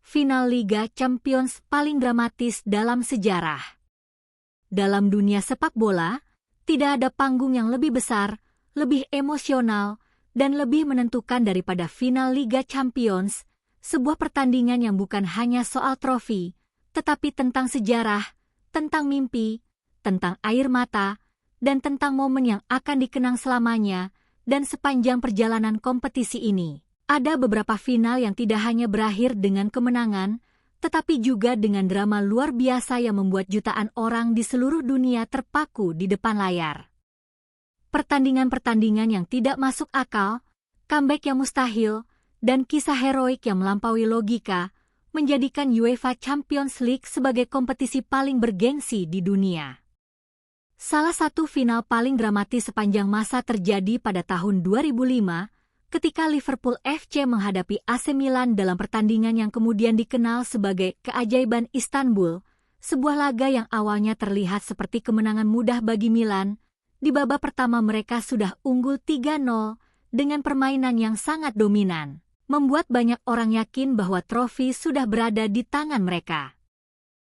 final Liga Champions paling dramatis dalam sejarah. Dalam dunia sepak bola, tidak ada panggung yang lebih besar, lebih emosional, dan lebih menentukan daripada final Liga Champions, sebuah pertandingan yang bukan hanya soal trofi, tetapi tentang sejarah, tentang mimpi, tentang air mata, dan tentang momen yang akan dikenang selamanya dan sepanjang perjalanan kompetisi ini. Ada beberapa final yang tidak hanya berakhir dengan kemenangan, tetapi juga dengan drama luar biasa yang membuat jutaan orang di seluruh dunia terpaku di depan layar. Pertandingan-pertandingan yang tidak masuk akal, comeback yang mustahil, dan kisah heroik yang melampaui logika menjadikan UEFA Champions League sebagai kompetisi paling bergengsi di dunia. Salah satu final paling dramatis sepanjang masa terjadi pada tahun 2005 ketika Liverpool FC menghadapi AC Milan dalam pertandingan yang kemudian dikenal sebagai keajaiban Istanbul, sebuah laga yang awalnya terlihat seperti kemenangan mudah bagi Milan. Di babak pertama mereka sudah unggul 3-0 dengan permainan yang sangat dominan, membuat banyak orang yakin bahwa trofi sudah berada di tangan mereka.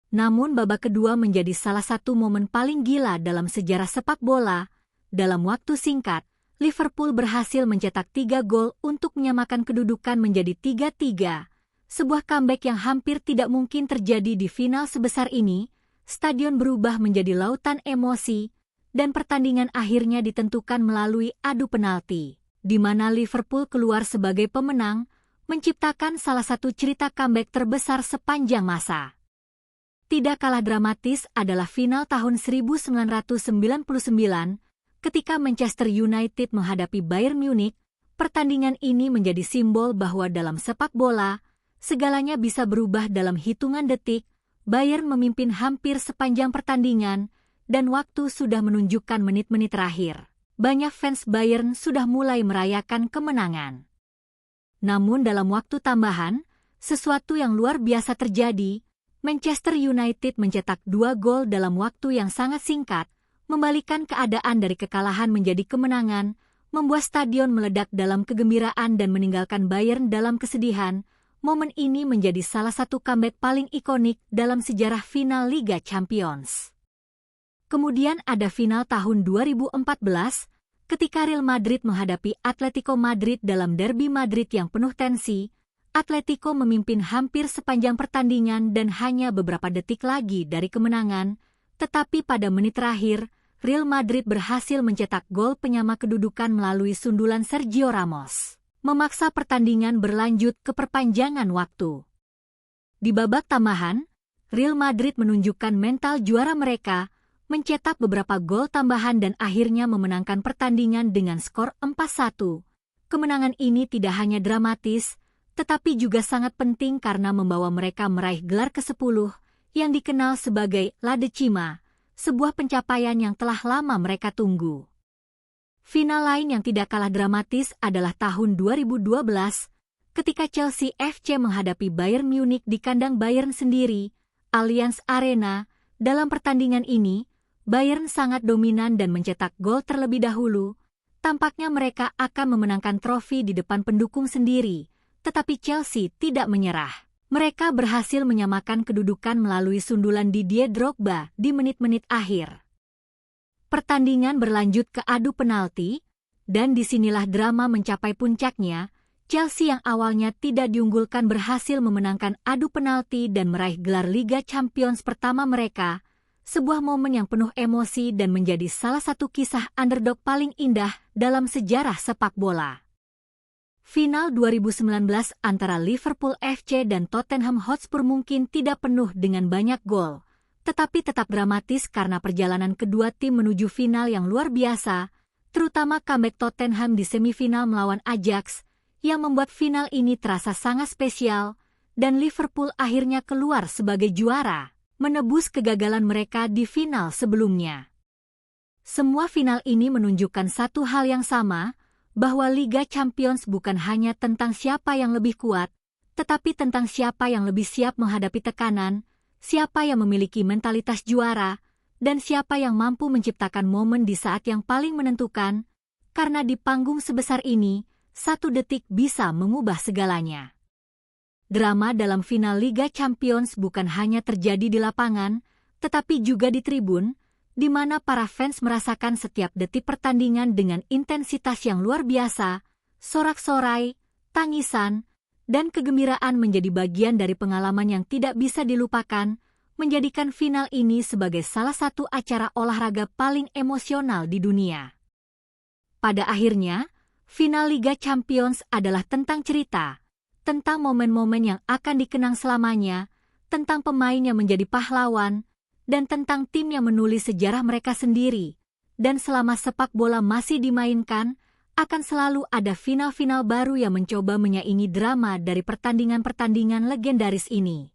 Namun babak kedua menjadi salah satu momen paling gila dalam sejarah sepak bola. Dalam waktu singkat, Liverpool berhasil mencetak 3 gol untuk menyamakan kedudukan menjadi 3-3. Sebuah comeback yang hampir tidak mungkin terjadi di final sebesar ini. Stadion berubah menjadi lautan emosi, dan pertandingan akhirnya ditentukan melalui adu penalti, di mana Liverpool keluar sebagai pemenang, menciptakan salah satu cerita comeback terbesar sepanjang masa. Tidak kalah dramatis adalah final tahun 1999, ketika Manchester United menghadapi Bayern Munich. Pertandingan ini menjadi simbol bahwa dalam sepak bola, segalanya bisa berubah dalam hitungan detik. Bayern memimpin hampir sepanjang pertandingan, dan waktu sudah menunjukkan menit-menit terakhir. Banyak fans Bayern sudah mulai merayakan kemenangan. Namun dalam waktu tambahan, sesuatu yang luar biasa terjadi. Manchester United mencetak 2 gol dalam waktu yang sangat singkat, membalikkan keadaan dari kekalahan menjadi kemenangan, membuat stadion meledak dalam kegembiraan dan meninggalkan Bayern dalam kesedihan. Momen ini menjadi salah satu comeback paling ikonik dalam sejarah final Liga Champions. Kemudian ada final tahun 2014, ketika Real Madrid menghadapi Atletico Madrid dalam derby Madrid yang penuh tensi. Atletico memimpin hampir sepanjang pertandingan dan hanya beberapa detik lagi dari kemenangan, tetapi pada menit terakhir, Real Madrid berhasil mencetak gol penyama kedudukan melalui sundulan Sergio Ramos, memaksa pertandingan berlanjut ke perpanjangan waktu. Di babak tambahan, Real Madrid menunjukkan mental juara mereka, mencetak beberapa gol tambahan dan akhirnya memenangkan pertandingan dengan skor 4-1. Kemenangan ini tidak hanya dramatis, tetapi juga sangat penting karena membawa mereka meraih gelar ke-10 yang dikenal sebagai La Decima, sebuah pencapaian yang telah lama mereka tunggu. Final lain yang tidak kalah dramatis adalah tahun 2012, ketika Chelsea FC menghadapi Bayern Munich di kandang Bayern sendiri, Allianz Arena. Dalam pertandingan ini, Bayern sangat dominan dan mencetak gol terlebih dahulu. Tampaknya mereka akan memenangkan trofi di depan pendukung sendiri, tetapi Chelsea tidak menyerah. Mereka berhasil menyamakan kedudukan melalui sundulan Didier Drogba di menit-menit akhir. Pertandingan berlanjut ke adu penalti, dan disinilah drama mencapai puncaknya. Chelsea yang awalnya tidak diunggulkan berhasil memenangkan adu penalti dan meraih gelar Liga Champions pertama mereka, sebuah momen yang penuh emosi dan menjadi salah satu kisah underdog paling indah dalam sejarah sepak bola. Final 2019 antara Liverpool FC dan Tottenham Hotspur mungkin tidak penuh dengan banyak gol, tetapi tetap dramatis karena perjalanan kedua tim menuju final yang luar biasa, terutama comeback Tottenham di semifinal melawan Ajax, yang membuat final ini terasa sangat spesial, dan Liverpool akhirnya keluar sebagai juara, menebus kegagalan mereka di final sebelumnya. Semua final ini menunjukkan satu hal yang sama, bahwa Liga Champions bukan hanya tentang siapa yang lebih kuat, tetapi tentang siapa yang lebih siap menghadapi tekanan, siapa yang memiliki mentalitas juara, dan siapa yang mampu menciptakan momen di saat yang paling menentukan, karena di panggung sebesar ini, 1 detik bisa mengubah segalanya. Drama dalam final Liga Champions bukan hanya terjadi di lapangan, tetapi juga di tribun, di mana para fans merasakan setiap detik pertandingan dengan intensitas yang luar biasa, sorak-sorai, tangisan, dan kegembiraan menjadi bagian dari pengalaman yang tidak bisa dilupakan, menjadikan final ini sebagai salah satu acara olahraga paling emosional di dunia. Pada akhirnya, final Liga Champions adalah tentang cerita, tentang momen-momen yang akan dikenang selamanya, tentang pemain yang menjadi pahlawan, dan tentang tim yang menulis sejarah mereka sendiri. Dan selama sepak bola masih dimainkan, akan selalu ada final-final baru yang mencoba menyaingi drama dari pertandingan-pertandingan legendaris ini.